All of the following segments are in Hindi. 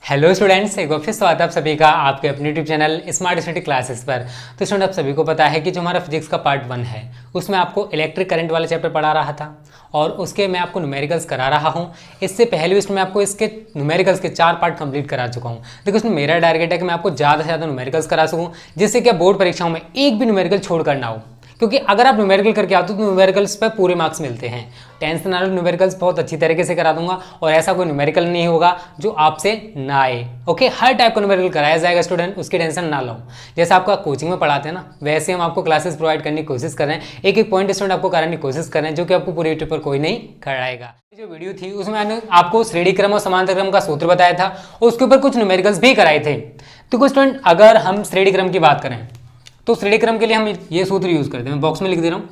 हेलो स्टूडेंट्स, एक बार फिर स्वागत है आप सभी का आपके अपने YouTube channel smart study classes पर। तो स्टूडेंट, आप सभी को पता है कि जो हमारा फिजिक्स का पार्ट 1 है उसमें आपको इलेक्ट्रिक करंट वाला चैप्टर पढ़ा रहा था और उसके मैं आपको न्यूमेरिकल्स करा रहा हूं। इससे पहले भी मैं आपको इसके न्यूमेरिकल्स के 4 पार्ट कंप्लीट करा चुका हूं। देखो, इसमें मेरा टारगेट है कि मैं आपको ज़्यादा से ज़्यादा न्यूमेरिकल्स करा सकूँ, जिससे कि बोर्ड परीक्षाओं में एक भी न्यूमेरिकल छोड़ कर ना हो। क्योंकि अगर आप न्यूमेरिकल करके आते हो तो न्यूमेरिकल्स पर पूरे मार्क्स मिलते हैं। टेंशन ना लो, न्यूमेरिकल्स बहुत अच्छी तरीके से करा दूंगा और ऐसा कोई न्यूमेरिकल नहीं होगा जो आपसे ना आए। ओके, हर टाइप का न्यूमेरिकल कराया जाएगा स्टूडेंट, उसकी टेंशन ना लो। जैसे आपका कोचिंग में पढ़ाते हैं ना, वैसे हम आपको क्लासेस प्रोवाइड करने की कोशिश कर रहे हैं। एक एक पॉइंट स्टूडेंट आपको कराने की कोशिश कर रहे हैं, जो कि आपको पूरे यूट्यूब पर कोई नहीं कराएगा। जो वीडियो थी उसमें मैंने आपको श्रेणी क्रम और समांतर क्रम का सूत्र बताया था और उसके ऊपर कुछ न्यूमेरिकल्स भी कराए थे। तो कुछ स्टूडेंट, अगर हम श्रेणी क्रम की बात करें तो श्रेणी क्रम के लिए हम ये सूत्र यूज करते हैं। मैं बॉक्स में लिख दे रहा हूँ।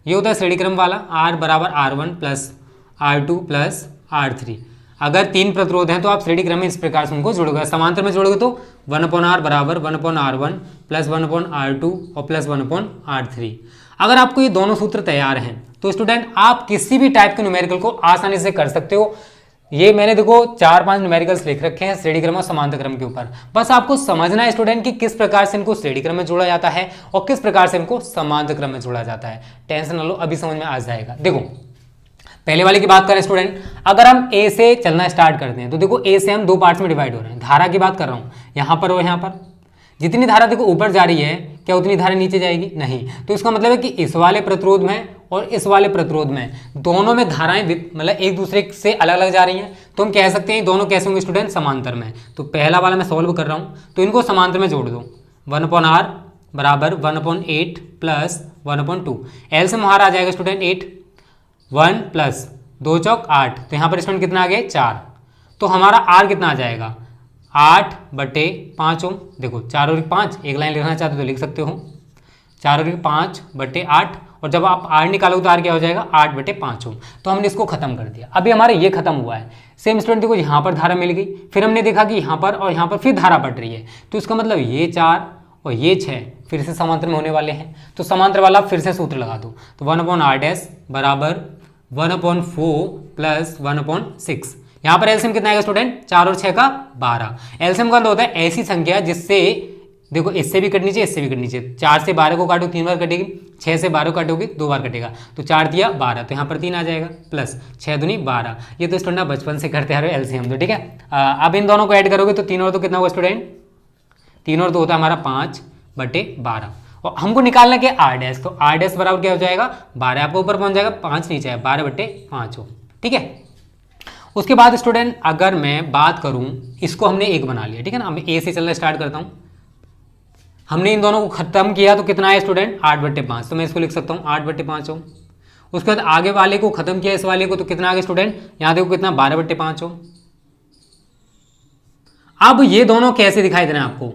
ये होता है श्रेणी क्रम वाला, R बराबर R1 plus R2 plus R3। अगर 3 प्रतिरोध हैं तो आप श्रेणी क्रम में इस प्रकार से उनको जोड़ोगे। समांतर में जोड़ोगे तो 1/R बराबर 1/R1 प्लस 1/R2 और प्लस 1/R3। अगर आपको ये दोनों सूत्र तैयार हैं तो स्टूडेंट आप किसी भी टाइप के न्यूमेरिकल को आसानी से कर सकते हो। ये मैंने देखो 4-5 न्यूमेरिकल्स लिख रखे हैं श्रेणी क्रम और समांतर क्रम के ऊपर। बस आपको समझना है स्टूडेंट कि किस प्रकार से इनको श्रेणी क्रम में जोड़ा जाता है और किस प्रकार से इनको समांतर क्रम में जोड़ा जाता है। टेंशन ना लो, अभी समझ में आ जाएगा। देखो, पहले वाले की बात करें स्टूडेंट, अगर हम ए से चलना स्टार्ट करते हैं तो देखो ए से हम 2 पार्ट्स में डिवाइड हो रहे हैं। धारा की बात कर रहा हूँ, यहाँ पर और यहाँ पर। जितनी धारा देखो ऊपर जा रही है, क्या उतनी धारा नीचे जाएगी? नहीं। तो इसका मतलब है कि इस वाले प्रतिरोध में और इस वाले प्रतिरोध में दोनों में धाराएं मतलब एक दूसरे से अलग अलग जा रही हैं। तो हम कह सकते हैं दोनों कैसे होंगे स्टूडेंट? समांतर में। तो पहला वाला मैं सॉल्व कर रहा हूँ, तो इनको समांतर में जोड़ दो। 1/R बराबर 1/8 प्लस 1/2। एलसीएम हमारा आ जाएगा स्टूडेंट 8। 1 प्लस 2 चौक 8, तो यहाँ पर स्टूडेंट कितना आ गया? 4। तो हमारा R कितना आ जाएगा? 8/5 ओम। देखो 4 और 5, एक लाइन लिखना चाहते हो तो लिख सकते हो। 4 और 5/8, और जब आप R निकालोगे तो R क्या हो जाएगा? 8/5 ओम। तो हमने इसको खत्म कर दिया। अभी हमारा ये खत्म हुआ है। सेम स्टूडेंट देखो, यहाँ पर धारा मिल गई, फिर हमने देखा कि यहाँ पर और यहाँ पर फिर धारा बढ़ रही है। तो इसका मतलब ये 4 और ये 6 फिर से समांतर में होने वाले हैं। तो समांतर वाला फिर से सूत्र लगा दो। तो 1/R बराबर 1/4 प्लस 1/6। यहाँ पर एलसीएम कितना आएगा स्टूडेंट? 4 और 6 का 12। एलसीएम का मतलब होता है ऐसी संख्या जिससे देखो इससे भी कटनी चाहिए, इससे भी कटनी चाहिए। 4 से 12 को काटो 3 बार कटेगी, 6 से 12 काटोगे 2 बार कटेगा। तो 4 दिया 12, तो यहाँ पर 3 आ जाएगा, प्लस 6 दूनी 12। ये तो स्टूडेंट बचपन से करते आ रहे हो एलसीएम। तो ठीक है, अब इन दोनों को ऐड करोगे तो 3 और 2 कितना होगा स्टूडेंट? 3 और 2 होता है हमारा 5/12। और हमको निकालना क्या? R dash. तो R डैश बराबर क्या हो जाएगा? 12 आपको ऊपर पहुंच जाएगा, 5 नीचे है, 12/5 हो। ठीक है, उसके बाद स्टूडेंट अगर मैं बात करूं, इसको हमने एक बना लिया, ठीक है ना। मैं ए से चलना स्टार्ट करता हूं। हमने इन दोनों को खत्म किया तो कितना है स्टूडेंट? 8/5। तो मैं इसको लिख सकता हूं 8/5 ओम। उसके बाद आगे वाले को खत्म किया, इस वाले को, तो कितना आ गया स्टूडेंट? यहां देखो कितना? 12/5 ओम। अब ये दोनों कैसे दिखाई दे रहे हैं आपको?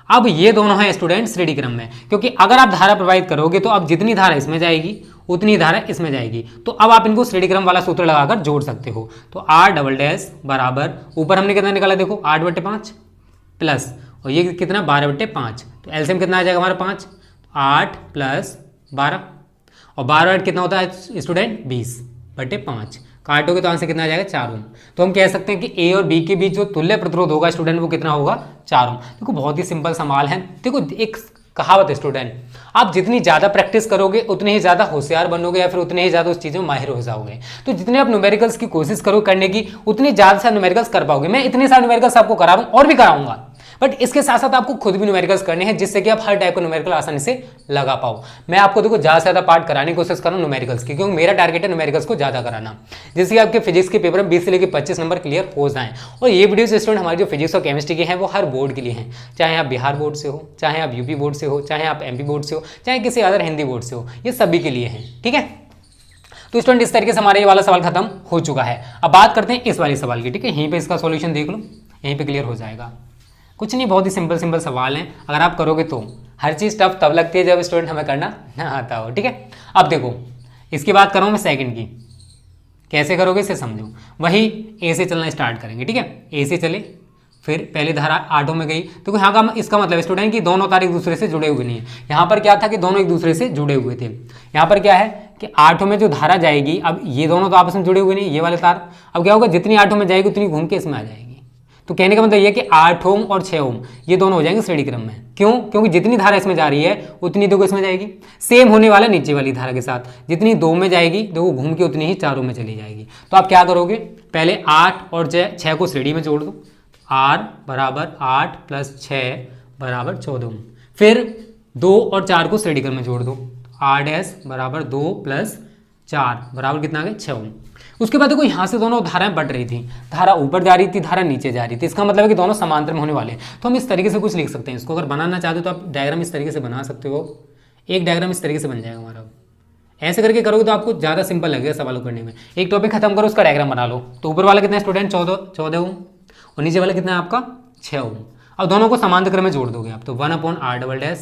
अब ये दोनों हैं स्टूडेंट श्रेणी क्रम में, क्योंकि अगर आप धारा प्रवाहित करोगे तो अब जितनी धारा इसमें जाएगी उतनी धारा इसमें जाएगी। तो अब आप इनको श्रेणी क्रम वाला सूत्र लगाकर जोड़ सकते हो। तो R डैश बराबर, ऊपर हमने कितना निकाला देखो? 8/5 प्लस, और ये कितना? 12/5। तो एलसीएम कितना आ जाएगा हमारा? 5। 8 प्लस 12, और 12/8 कितना होता है स्टूडेंट? 20/5। काटोगे तो आंसर कितना आ जाएगा? 4 ओम। तो हम कह सकते हैं कि ए और बी के बीच जो तुल्य प्रतिरोध होगा स्टूडेंट वो कितना होगा? 4 ओम। देखो बहुत ही सिंपल सवाल है। देखो एक कहावत है स्टूडेंट, आप जितनी ज़्यादा प्रैक्टिस करोगे उतने ही ज़्यादा होशियार बनोगे या फिर उतने ही ज़्यादा उस चीज़ में माहिर हो जाओगे। तो जितने आप न्यूमेरिकल्स की कोशिश करो करने की, उतनी ज़्यादा से न्यूमेरिकल्स कर पाओगे। मैं इतने सारे न्यूमेरिकल्स आपको करा रहा हूँ और भी कराऊंगा, बट इसके साथ साथ आपको खुद भी न्यूमेरिकल्स करने हैं, जिससे कि आप हर टाइप का न्यूमेरिकल आसानी से लगा पाओ। मैं आपको देखो ज़्यादा से ज़्यादा पार्ट कराने की कोशिश कर रहा हूँ न्यूमेरिकल्स की, क्योंकि मेरा टारगेट है न्यूमेरिकल्स को ज़्यादा कराना, जिससे कि आपके फिजिक्स के पेपर में 20 से लेकर 25 नंबर क्लियर हो जाएं। और ये वीडियो स्टूडेंट हमारी जो फिजिक्स और केमिस्ट्री के हैं वो हर बोर्ड के लिए हैं, चाहे आप बिहार बोर्ड से हो, चाहे आप यूपी बोर्ड से हो, चाहे आप एमपी बोर्ड से हो, चाहे किसी अदर हिंदी बोर्ड से हो, ये सभी के लिए हैं। ठीक है, तो स्टूडेंट इस तरीके से हमारा ये वाला सवाल खत्म हो चुका है। अब बात करते हैं इस वाले सवाल की। ठीक है, यहीं पे इसका सॉल्यूशन देख लो, यहीं पे क्लियर हो जाएगा। कुछ नहीं, बहुत ही सिंपल सवाल हैं। अगर आप करोगे तो हर चीज़ टफ तब लगती है जब स्टूडेंट हमें करना ना आता हो। ठीक है, अब देखो इसकी बात करूँ मैं सेकंड की, कैसे करोगे इसे समझो। वही ए से चलना स्टार्ट करेंगे। ठीक है, ए से चले, फिर पहली धारा 8 में गई। तो यहाँ का इसका मतलब स्टूडेंट कि दोनों तार एक दूसरे से जुड़े हुए नहीं है। यहाँ पर क्या था कि दोनों एक दूसरे से जुड़े हुए थे। यहाँ पर क्या है कि 8 में जो धारा जाएगी, अब ये दोनों तो आपस में जुड़े हुए नहीं, ये वाले तार, अब क्या होगा जितनी 8 में जाएगी उतनी घूम के इसमें आ जाएगी। तो कहने का मतलब ये कि 8 ओम और 6 ओम ये दोनों हो जाएंगे श्रेणी क्रम में। क्यों? क्योंकि जितनी धारा इसमें जा रही है उतनी देखो इसमें जाएगी। सेम होने वाला नीचे वाली धारा के साथ, जितनी 2 में जाएगी देखो घूम के उतनी ही 4 में चली जाएगी। तो आप क्या करोगे, पहले 8 और 6 को श्रेणी में जोड़ दो, r बराबर 8 + 6 बराबर 14 ओम। फिर 2 और 4 को श्रेणी क्रम में जोड़ दो, r' बराबर 2 + 4 बराबर कितना आ गया 6 ओम। उसके बाद देखो यहाँ से दोनों धाराएं बढ़ रही थी, धारा ऊपर जा रही थी, धारा नीचे जा रही थी। इसका मतलब है कि दोनों समांतर में होने वाले हैं। तो हम इस तरीके से कुछ लिख सकते हैं इसको। अगर बनाना चाहते हो तो आप डायग्राम इस तरीके से बना सकते हो। एक डायग्राम इस तरीके से बन जाएगा हमारा। ऐसे करके करोगे तो आपको ज़्यादा सिंपल लगेगा सवालों करने में। एक टॉपिक खत्म करो, उसका डायग्राम बना लो। तो ऊपर वाला कितना है स्टूडेंट 14 ओम और नीचे वाला कितना है आपका 6 ओम। अब दोनों को समांतर क्रम में जोड़ दोगे आप, तो 1/r"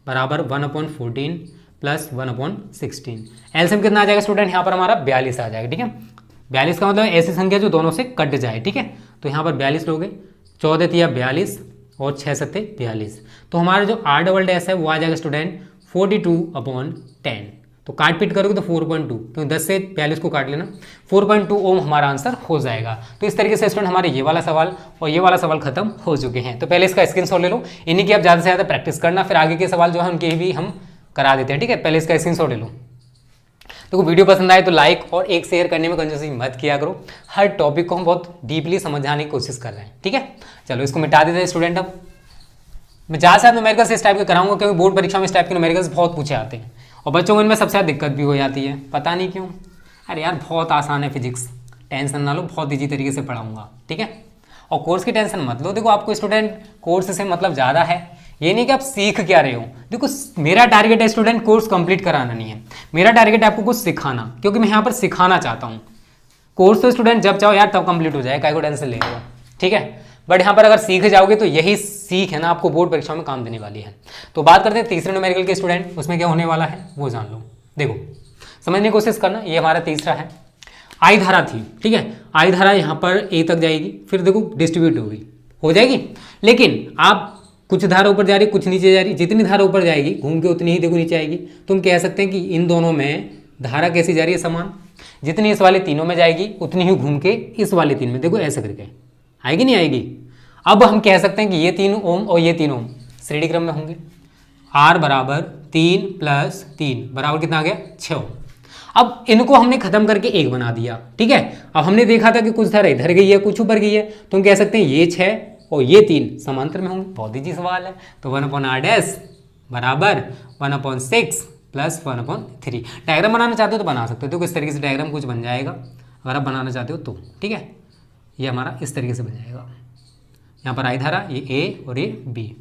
बराबर 1/14 + 1/16। एलसीएम कितना आ जाएगा स्टूडेंट, यहाँ पर हमारा 42 आ जाएगा। ठीक है, 42 का मतलब ऐसी संख्या जो दोनों से कट जाए। ठीक है, तो यहाँ पर 42 लोगे, 14 तिया 42 और 6 सत्ते 42। तो हमारा जो r" है वो आ जाएगा स्टूडेंट 42/10। तो काट पीट करोगे तो 4.2, क्योंकि 10 से 42 को काट लेना, 4.2 ओम हमारा आंसर हो जाएगा। तो इस तरीके से स्टूडेंट हमारे ये वाला सवाल और ये वाला सवाल खत्म हो चुके हैं। तो पहले इसका स्क्रीनशॉट ले लो, इन्हीं की आप ज़्यादा से ज़्यादा प्रैक्टिस करना, फिर आगे के सवाल जो है उनके भी हम करा देते हैं। ठीक है, पहले इसका स्क्रीनशॉट ले लो। तो वीडियो पसंद आए तो लाइक और एक शेयर करने में कंजूसी मत किया करो। हर टॉपिक को हम बहुत डीपली समझाने की कोशिश कर रहे हैं। ठीक है, चलो इसको मिटा देते हैं स्टूडेंट। अब मैं ज़्यादा से न्यूमेरिकल्स इस टाइप के कराऊंगा, क्योंकि बोर्ड परीक्षा में इस टाइप के न्यूमेरिकल्स बहुत पूछे आते हैं और बच्चों को इनमें सबसे ज़्यादा दिक्कत भी हो जाती है, पता नहीं क्यों। अरे यार बहुत आसान है फिजिक्स, टेंशन ना लो, बहुत ईजी तरीके से पढ़ाऊंगा। ठीक है, और कोर्स की टेंशन मत लो। देखो आपको स्टूडेंट कोर्स से मतलब ज़्यादा है, ये नहीं कि आप सीख क्या रहे हो। देखो मेरा टारगेट है स्टूडेंट कोर्स कंप्लीट कराना नहीं है, मेरा टारगेट है आपको कुछ सिखाना, क्योंकि मैं यहाँ पर सिखाना चाहता हूँ। कोर्स तो स्टूडेंट जब चाहो यार तब कंप्लीट हो जाए, काय को टेंशन ले लो। ठीक है, बट यहाँ पर अगर सीख जाओगे तो यही सीख है ना आपको बोर्ड परीक्षा में काम देने वाली है। तो बात करते हैं तीसरे न्यूमेरिकल के स्टूडेंट, उसमें क्या होने वाला है वो जान लो। देखो समझने की कोशिश करना, ये हमारा तीसरा है। आई धारा थी, ठीक है, आई धारा यहाँ पर ए तक जाएगी, फिर देखो डिस्ट्रीब्यूट होगी, हो जाएगी। लेकिन आप कुछ धारा ऊपर जा रही, कुछ नीचे जा रही, जितनी धारा ऊपर जाएगी घूम के उतनी ही देखो नीचे आएगी। तुम कह सकते हैं कि इन दोनों में धारा कैसी जा रही है, समान। जितनी इस वाले तीनों में जाएगी उतनी ही घूम के इस वाले तीन में देखो ऐसे करके आएगी, नहीं आएगी। अब हम कह सकते हैं कि ये 3 ओम और ये 3 ओम श्रेणी क्रम में होंगे। r बराबर 3 + 3 बराबर कितना आ गया 6 ओम। अब इनको हमने खत्म करके 1 बना दिया। ठीक है, अब हमने देखा था कि कुछ धारा इधर गई है, कुछ ऊपर गई है, तो हम कह सकते हैं ये 6 और ये 3 समांतर में होंगे। बहुत ईजी सवाल है। तो 1/r' बराबर 1/6 + 1/3। डायग्राम बनाना चाहते हो तो बना सकते हो, तो इस तरीके से डायग्राम कुछ बन जाएगा अगर आप बनाना चाहते हो तो। ठीक है, ये हमारा इस तरीके से बन जाएगा। यहाँ पर आई धारा, ये ए और ये बी,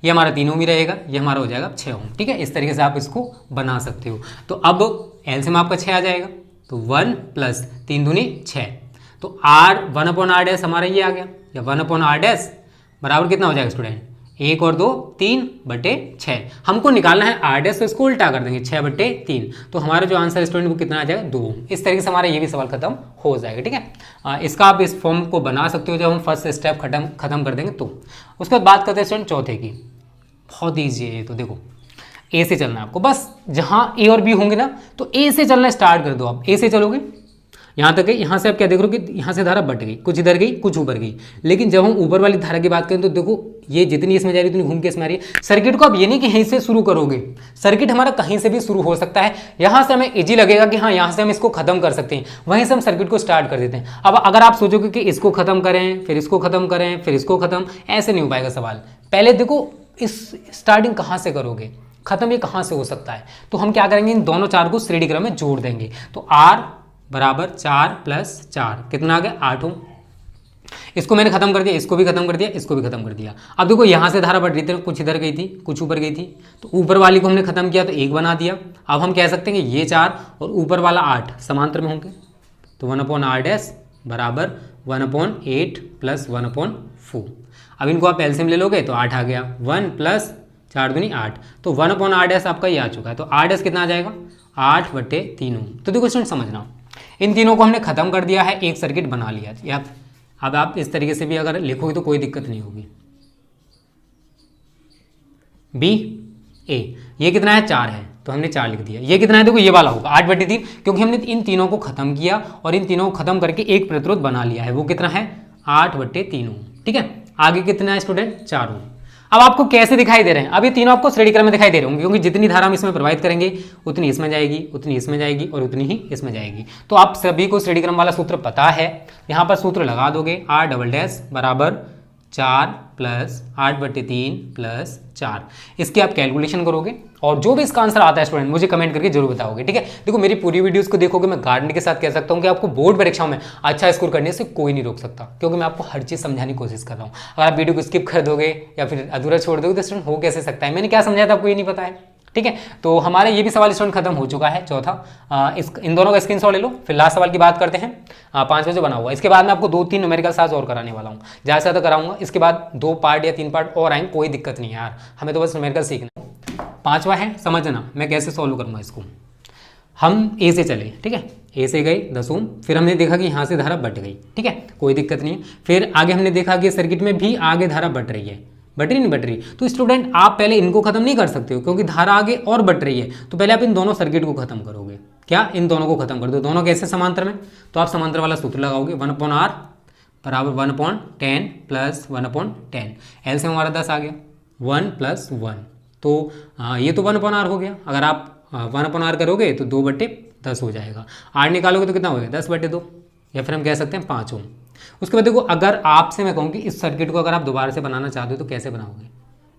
ये हमारा 3 ओम ही रहेगा, ये हमारा हो जाएगा 6 ओम। ठीक है, इस तरीके से आप इसको बना सकते हो। तो अब एलसीएम आपका 6 आ जाएगा, तो 1 + 3 दूनी 6। तो r 1/r' हमारा ये आ गया, या 1/r' बराबर कितना हो जाएगा स्टूडेंट 1 और 2 3/6। हमको निकालना है r', तो इसको उल्टा कर देंगे 6/3। तो हमारा जो आंसर स्टूडेंट वो कितना आ जाएगा 2 ओम। इस तरीके से हमारा ये भी सवाल खत्म हो जाएगा। ठीक है, इसका आप इस फॉर्म को बना सकते हो जब हम फर्स्ट स्टेप खत्म कर देंगे तो। उसके बाद बात करते हैं स्टूडेंट चौथे की। बहुत ईजी है ये तो। देखो ए से चलना है आपको, बस जहाँ ए और बी होंगे ना तो ए से चलना स्टार्ट कर दो। आप ए से चलोगे यहाँ तक है, यहाँ से आप क्या देख रहे हो कि यहाँ से धारा बढ़ गई, कुछ इधर गई कुछ ऊपर गई। लेकिन जब हम ऊपर वाली धारा की बात करें तो देखो ये जितनी इसमें जा रही है उतनी घूम के इसमें आ रही है। सर्किट को आप ये नहीं कि यहीं से शुरू करोगे, सर्किट हमारा कहीं से भी शुरू हो सकता है। यहाँ से हमें इजी लगेगा कि हाँ यहाँ से हम इसको खत्म कर सकते हैं, वहीं से हम सर्किट को स्टार्ट कर देते हैं। अब अगर आप सोचोगे कि इसको खत्म करें फिर इसको खत्म करें फिर इसको खत्म, ऐसे नहीं हो पाएगा सवाल। पहले देखो इस स्टार्टिंग कहाँ से करोगे, खत्म ये कहाँ से हो सकता है। तो हम क्या करेंगे, इन दोनों 4 को श्रेणी क्रम में जोड़ देंगे। तो r बराबर 4 + 4 कितना आ गया 8 ओम। इसको मैंने खत्म कर दिया, इसको भी खत्म कर दिया, इसको भी खत्म कर दिया। अब देखो यहाँ से धारा बढ़ रही थी, कुछ इधर गई थी कुछ ऊपर गई थी, तो ऊपर वाली को हमने खत्म किया तो 1 बना दिया। अब हम कह सकते हैं कि ये 4 और ऊपर वाला 8 समांतर में होंगे। तो 1/r' बराबर 1/8 + 1/4। अब इनको आप एलसीएम ले लोगे तो 8 आ गया, 1 + 4 दूनी 8। तो 1/r' आपका ये आ चुका है। तो r' कितना आ जाएगा 8/3 ओम। तो देखो स्टूडेंट समझना, इन तीनों को हमने खत्म कर दिया है, एक सर्किट बना लिया। या अब आप इस तरीके से भी अगर लिखोगे तो कोई दिक्कत नहीं होगी। बी ए ये कितना है 4 है, तो हमने 4 लिख दिया। ये कितना है देखो ये वाला होगा 8/3, क्योंकि हमने इन तीनों को खत्म किया और इन तीनों को खत्म करके एक प्रतिरोध बना लिया है। वो कितना है 8/3 ओम। ठीक है, आगे कितना है स्टूडेंट 4 ओम। अब आपको कैसे दिखाई दे रहे हैं, अब ये तीनों आपको श्रेणी क्रम में दिखाई दे रहे होंगे, क्योंकि जितनी धारा हम इसमें प्रवाहित करेंगे उतनी इसमें जाएगी, उतनी इसमें जाएगी और उतनी ही इसमें जाएगी। तो आप सभी को श्रेणी क्रम वाला सूत्र पता है, यहाँ पर सूत्र लगा दोगे R" बराबर 4 प्लस 8/3 प्लस 4। इसकी आप कैलकुलेशन करोगे और जो भी इसका आंसर आता है स्टूडेंट मुझे कमेंट करके जरूर बताओगे। ठीक है, देखो मेरी पूरी वीडियोस को देखोगे, मैं गारंटी के साथ कह सकता हूँ कि आपको बोर्ड परीक्षाओं में अच्छा स्कोर करने से कोई नहीं रोक सकता, क्योंकि मैं आपको हर चीज़ समझाने की कोशिश कर रहा हूँ। अगर आप वीडियो को स्किप कर दोगे या फिर अधूरा छोड़ दोगे तो स्टूडेंट हो कैसे सकता है, मैंने क्या समझाया था आपको ये नहीं पता है। ठीक है, तो हमारे ये भी सवाल स्टूडेंट खत्म हो चुका है चौथा। इन दोनों का स्क्रीनशॉट ले लो, फिर लास्ट सवाल की बात करते हैं। 5 में जो बना हुआ है, इसके बाद मैं आपको 2-3 न्यूमेरिकल साज और कराने वाला हूँ, ज़्यादा से ज़्यादा कराऊंगा। इसके बाद 2 पार्ट या 3 पार्ट और आएंगे, कोई दिक्कत नहीं है यार, हमें तो बस न्यूमेरिकल सीखना है। 5वां है समझना, मैं कैसे सॉल्व करूँगा इसको। हम ए से चले, ठीक है, ए से गए 10 ओम, फिर हमने देखा कि यहाँ से धारा बट गई। ठीक है, कोई दिक्कत नहीं है। फिर आगे हमने देखा कि सर्किट में भी आगे धारा बट रही है, बट रही नहीं बट रही। तो स्टूडेंट आप पहले इनको खत्म नहीं कर सकते हो, क्योंकि धारा आगे और बट रही है, तो पहले आप इन दोनों सर्किट को खत्म करोगे। क्या, इन दोनों को खत्म कर दो, दोनों कैसे समांतर में, तो आप समांतर वाला सूत्र लगाओगे 1/r बराबर 1/10 प्लस 1/10। एल से हमारा 10 आ गया, 1 + 1, तो ये तो 1/r हो गया। अगर आप 1/r करोगे तो 2/10 हो जाएगा। r निकालोगे तो कितना हो गया 10/2, या फिर हम कह सकते हैं 5 ओम। उसके बाद देखो, अगर आपसे मैं कहूँ कि इस सर्किट को अगर आप दोबारा से बनाना चाहते हो तो कैसे बनाओगे,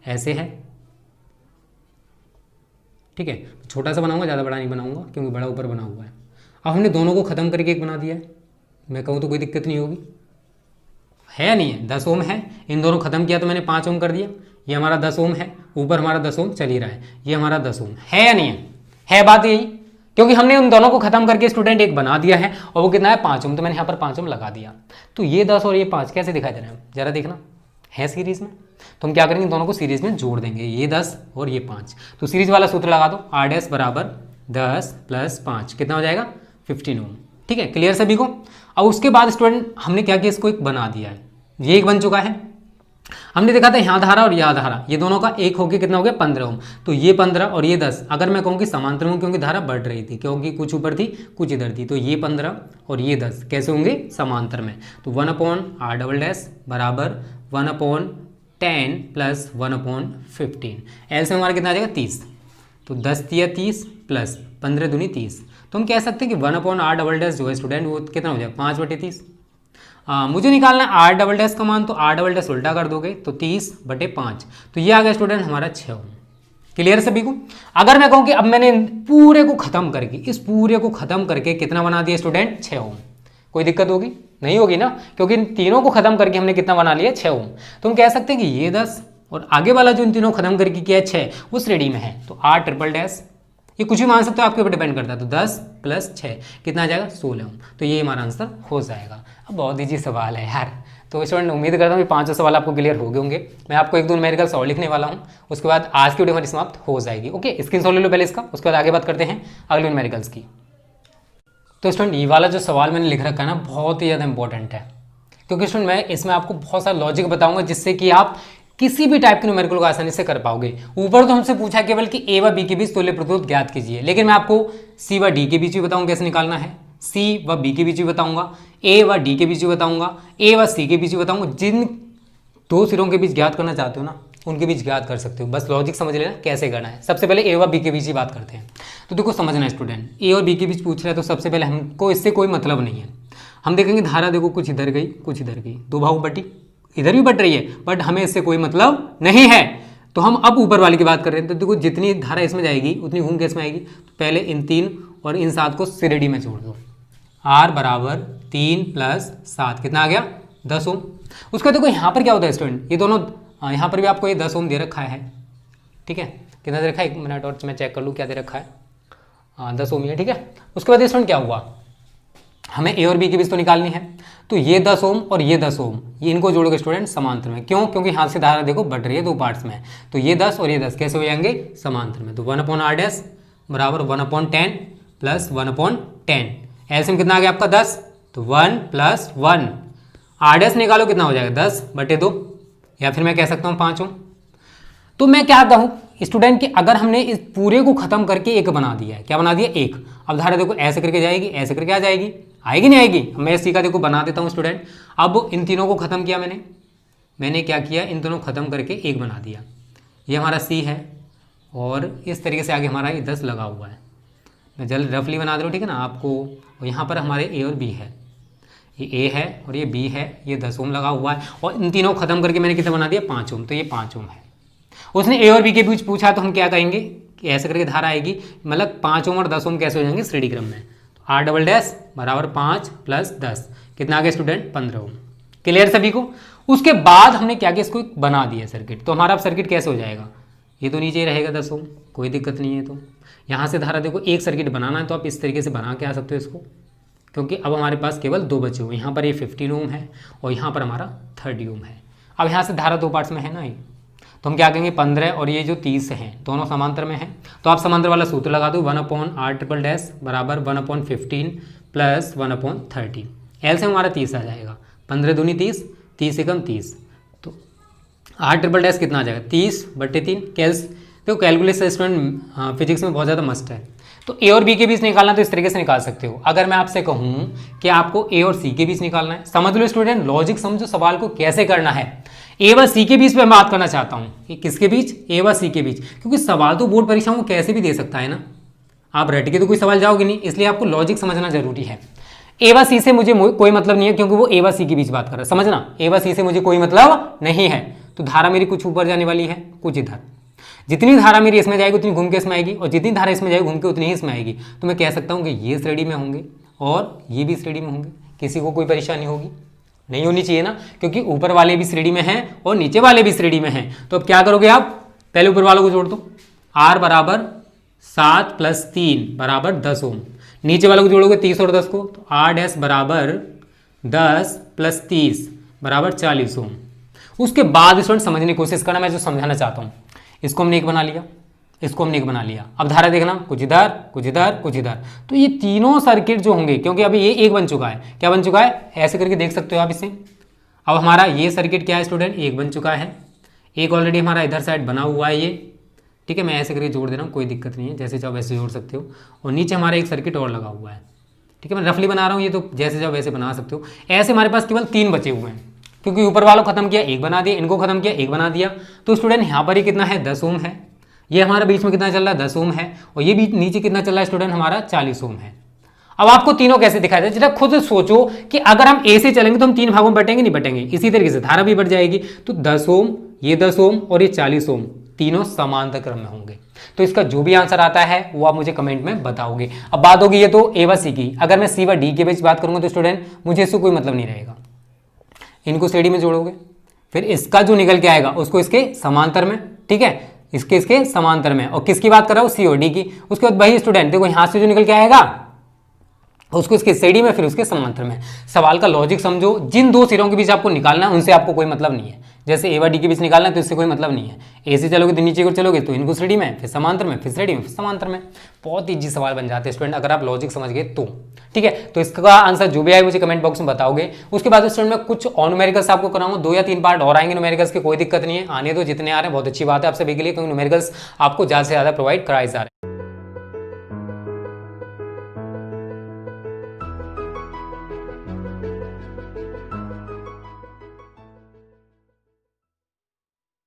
ऐसे है। ठीक है, छोटा सा बनाऊंगा, ज़्यादा बड़ा नहीं बनाऊंगा, क्योंकि बड़ा ऊपर बना हुआ है। अब हमने दोनों को खत्म करके एक बना दिया है, मैं कहूँ तो कोई दिक्कत नहीं होगी, है या नहीं है। 10 ओम है, इन दोनों खत्म किया तो मैंने 5 ओम कर दिया। ये हमारा 10 ओम है, ऊपर हमारा 10 ओम चल ही रहा है, ये हमारा 10 ओम है या नहीं है बात यही, क्योंकि हमने उन दोनों को खत्म करके स्टूडेंट एक बना दिया है, और वो कितना है 5 ओम, तो मैंने यहाँ पर 5 ओम लगा दिया। तो ये 10 और ये 5 कैसे दिखाई दे रहे हैं, जरा देखना, है सीरीज में, तो हम क्या करेंगे, दोनों को सीरीज में जोड़ देंगे, ये 10 और ये 5। तो सीरीज वाला सूत्र लगा दो, R' बराबर 10 + 5 कितना हो जाएगा 15 ओम। ठीक है, क्लियर सभी को। अब उसके बाद स्टूडेंट हमने क्या किया, इसको एक बना दिया है, ये एक बन चुका है। हमने देखा था यहाँ धारा और यहाँ धारा, ये दोनों का एक होके कितना हो गया 15 ओम। तो ये 15 और ये 10, अगर मैं कहूँ कि समांतर हूँ, क्योंकि धारा बढ़ रही थी, क्योंकि कुछ ऊपर थी कुछ इधर थी, तो ये 15 और ये 10 कैसे होंगे समांतर में। तो 1/r" बराबर 1/10 प्लस 1/15। एल से हमारा कितना आ जाएगा 30, तो 10 × 30 प्लस 15 दूनी 30। तो हम कह सकते हैं कि 1/r" जो है स्टूडेंट वो कितना हो जाएगा 5/30। मुझे निकालना है R" का मान, तो R" उल्टा कर दोगे तो 30/5, तो ये आ गया स्टूडेंट हमारा 6 ओम। क्लियर सभी को। अगर मैं कहूँ कि अब मैंने पूरे को खत्म करके, इस पूरे को खत्म करके कितना बना दिया स्टूडेंट 6 ओम, कोई दिक्कत होगी नहीं होगी ना, क्योंकि इन तीनों को खत्म करके हमने कितना बना लिया 6 ओम। तो हम कह सकते हैं कि ये 10 और आगे वाला जो इन तीनों खत्म करके किया है 6, वो श्रेणी में है, तो R", ये कुछ भी मान सकते हो, आपके ऊपर डिपेंड करता है। तो 10 + 6 कितना आ जाएगा 16 ओम, तो ये हमारा आंसर हो जाएगा। अब बहुत ईजी सवाल है यार, तो स्टूडेंट उम्मीद करता हूँ कि 5 सवाल आपको क्लियर हो गए होंगे। मैं आपको 1-2 न्यूमेरिकल्स और लिखने वाला हूँ, उसके बाद आज की वीडियो हमारी समाप्त हो जाएगी। ओके, स्क्रीनशॉट ले लो पहले इसका, उसके बाद आगे बात करते हैं अगले न्यूमेरिकल्स की। तो स्टूडेंट ये वाला जो सवाल मैंने लिख रखा है ना, बहुत ही ज़्यादा इंपॉर्टेंट है, क्योंकि स्टूडेंट मैं इसमें आपको बहुत सारा लॉजिक बताऊंगा, जिससे कि आप किसी भी टाइप के न्यूमेरिकल को आसानी से कर पाओगे। ऊपर तो हमसे पूछा केवल कि ए व बी के बीच तुल्य प्रतिरोध ज्ञात कीजिए, लेकिन मैं आपको सी व डी के बीच भी बताऊंगा कैसे निकालना है, सी व बी के बीच भी बताऊंगा, ए व डी के बीच भी बताऊंगा, ए व सी के बीच भी बताऊंगा। जिन 2 सिरों के बीच ज्ञात करना चाहते हो ना, उनके बीच ज्ञात कर सकते हो, बस लॉजिक समझ लेना कैसे करना है। सबसे पहले ए व बी के बीच ही बात करते हैं। तो देखो समझना स्टूडेंट, ए और बी के बीच पूछ रहा है, तो सबसे पहले हमको इससे कोई मतलब नहीं है। हम देखेंगे धारा, देखो कुछ इधर गई कुछ इधर गई, 2 भाग बटी, इधर भी बट रही है, बट हमें इससे कोई मतलब नहीं है। तो हम अब ऊपर वाले की बात कर रहे हैं, तो देखो जितनी धारा इसमें जाएगी उतनी घूम के इसमें आएगी। तो पहले इन 3 और इन 7 को श्रेणी में जोड़ दो, R बराबर 3 + 7 कितना आ गया 10 ओम। उसका देखो यहाँ पर क्या होता है स्टूडेंट, ये दोनों यहाँ पर भी आपको ये 10 ओम दे रखा है, ठीक है, कितना दे रखा है 1 मिनट और मैं चेक कर लूँ क्या दे रखा है, 10 ओम है, ठीक है। उसके बाद स्टूडेंट क्या हुआ, हमें ए और बी के बीच तो निकालनी है, तो ये 10 ओम और ये 10 ओम, ये इनको जोड़ोगे स्टूडेंट समांतर में। क्यों, क्योंकि यहाँ से धारा देखो बढ़ रही है 2 पार्ट्स में, तो ये 10 और ये 10 कैसे हो जाएंगे समांतर में। तो 1/r' बराबर 1/10 प्लस 1/10। एलसीएम कितना आ गया आपका 10, तो 1 + 1, r' निकालो कितना हो जाएगा 10/2, या फिर मैं कह सकता हूँ 5 ओम। तो मैं क्या कहता हूँ स्टूडेंट कि अगर हमने इस पूरे को खत्म करके एक बना दिया है, क्या बना दिया एक, अब धारा देखो ऐसे करके जाएगी, ऐसे करके आ जाएगी, आएगी नहीं आएगी? मैं सी का देखो बना देता हूँ स्टूडेंट। अब इन तीनों को खत्म किया मैंने क्या किया, इन दोनों खत्म करके एक बना दिया। ये हमारा सी है और इस तरीके से आगे हमारा ये 10 लगा हुआ है। मैं जल्द रफली बना दे रहा हूँ, ठीक है ना आपको। और यहाँ पर हमारे ए और बी है, ये ए है और ये बी है, ये 10 ओम लगा हुआ है। और इन तीनों खत्म करके मैंने कितना बना दिया, 5 ओम। तो ये 5 ओम है। उसने ए और बी के बीच पूछा तो हम क्या कहेंगे कि ऐसे करके धारा आएगी, मतलब 5 ओम और 10 ओम कैसे हो जाएंगे श्रेणी क्रम में। तो R डबल डैश बराबर 5 + 10 कितना आ गया स्टूडेंट, 15 ओम। क्लियर सभी को? उसके बाद हमने क्या किया, इसको बना दिया सर्किट। तो हमारा अब सर्किट कैसे हो जाएगा, ये तो नीचे ही रहेगा 10 ओम, कोई दिक्कत नहीं है। तो यहाँ से धारा देखो, एक सर्किट बनाना है तो आप इस तरीके से बना के आ सकते हो इसको, क्योंकि अब हमारे पास केवल 2 बचे हुए। यहाँ पर ये 15 ओम है और यहाँ पर हमारा 30 ओम है। अब यहाँ से धारा 2 पार्ट्स में है ना ये, तो हम क्या कहेंगे 15 और ये जो 30 हैं दोनों समांतर में हैं। तो आप समांतर वाला सूत्र लगा दो, 1/R ट्रिपल डैश बराबर 1/15 + 1/30। एल से हमारा 30 आ जाएगा, 15 दूनी 30, 30 एकम 30। तो R ट्रिपल डैश कितना आ जाएगा, 30/3। देखो कैलकुलेशन स्टूडेंट फिजिक्स में बहुत ज़्यादा मस्ट है। तो ए और बी के बीच निकालना तो इस तरीके से निकाल सकते हो। अगर मैं आपसे कहूँ कि आपको ए और सी के बीच निकालना है, समझ लो स्टूडेंट, लॉजिक समझो सवाल को कैसे करना है। ए व सी के बीच में बात करना चाहता हूँ कि किसके बीच, ए व सी के बीच, क्योंकि सवाल तो बोर्ड परीक्षाओं को कैसे भी दे सकता है ना, आप रट के तो कोई सवाल जाओगे नहीं, इसलिए आपको लॉजिक समझना जरूरी है। ए व सी से मुझे कोई मतलब नहीं है, क्योंकि वो ए व सी के बीच बात कर रहा है, समझना, ए व सी से मुझे कोई मतलब नहीं है। तो धारा मेरी कुछ ऊपर जाने वाली है, कुछ इधर। जितनी धारा मेरी इसमें जाएगी उतनी घूम के इसमें आएगी, और जितनी धारा इसमें जाएगी घूम के उतनी ही इसमें आएगी। तो मैं कह सकता हूँ कि ये श्रेणी में होंगे और ये भी श्रेणी में होंगे, किसी को कोई परेशानी होगी नहीं होनी चाहिए ना, क्योंकि ऊपर वाले भी श्रेणी में हैं और नीचे वाले भी श्रेणी में हैं। तो अब क्या करोगे आप, पहले ऊपर वालों को जोड़ दो, R बराबर 7 + 3 बराबर 10 ओम। नीचे वालों को जोड़ोगे 30 और 10 को, तो R डैश बराबर 10 + 30 बराबर 40 ओम। उसके बाद स्टूडेंट समझने की कोशिश करना, मैं जो समझाना चाहता हूँ। इसको हमने एक बना लिया, इसको हमने एक बना लिया। अब धारा देखना, कुछ इधर कुछ इधर कुछ इधर। तो ये तीनों सर्किट जो होंगे, क्योंकि अभी ये एक बन चुका है, क्या बन चुका है, ऐसे करके देख सकते हो आप इसे। अब हमारा ये सर्किट क्या है स्टूडेंट, एक बन चुका है, एक ऑलरेडी हमारा इधर साइड बना हुआ है ये, ठीक है। मैं ऐसे करके जोड़ दे रहा हूँ, कोई दिक्कत नहीं है, जैसे चाहो वैसे जोड़ सकते हो। और नीचे हमारा एक सर्किट और लगा हुआ है, ठीक है। मैं रफली बना रहा हूँ, ये तो जैसे चाहो वैसे बना सकते हो। ऐसे हमारे पास केवल 3 बचे हुए हैं, क्योंकि ऊपर वालों खत्म किया, एक बना दिया, इनको खत्म किया, एक बना दिया। तो स्टूडेंट यहाँ पर ही कितना है, 10 ओम है। ये हमारा बीच में कितना चल रहा है, 10 ओम है। और ये बीच नीचे कितना चल रहा है स्टूडेंट, हमारा 40 ओम है। अब आपको तीनों कैसे दिखाई दे, जरा खुद सोचो कि अगर हम ए से चलेंगे तो हम 3 भागों में बटेंगे, नहीं बटेंगे। इसी तरीके से धारा भी बढ़ जाएगी। तो 10 ओम, ये 10 ओम और ये 40 ओम, तीनों समांतर क्रम में होंगे। तो इसका जो भी आंसर आता है वो आप मुझे कमेंट में बताओगे। अब बात होगी ये तो ए व सी की। अगर मैं सी व डी के बीच बात करूंगा तो स्टूडेंट मुझे इससे कोई मतलब नहीं रहेगा। इनको श्रेणी में जोड़ोगे, फिर इसका जो निकल के आएगा उसको इसके समांतर में, ठीक है, इसके समांतर में। और किसकी बात कर रहा हूँ, सी और डी की। उसके बाद वही स्टूडेंट देखो यहाँ से जो निकल के आएगा उसको इसके श्रेणी में, फिर उसके समांतर में। सवाल का लॉजिक समझो, जिन 2 सिरों के बीच आपको निकालना है उनसे आपको कोई मतलब नहीं है। जैसे ए व डी के बीच निकालना है तो इससे कोई मतलब नहीं है। ए से चलोगे तो नीचे को चलोगे तो इनको श्रेणी में, फिर समांतर में, फिर श्रेणी में, फिर समांतर में। बहुत ईजी सवाल बन जाते हैं स्टूडेंट अगर आप लॉजिक समझ गए तो, ठीक है। तो इसका आंसर जो भी आए मुझे कमेंट बॉक्स में बताओगे। उसके बाद स्टूडेंट मैं कुछ और न्यूमेरिकल्स आपको कराऊंगा, 2 या 3 पार्ट और आएंगे न्यूमेरिकल्स के, कोई दिक्कत नहीं है, आने दो, जितने आ रहे हैं बहुत अच्छी बात है आप सभी के लिए, क्योंकि न्यूमेरिकल्स आपको ज़्यादा से ज़्यादा प्रोवाइड कराए जा रहे हैं।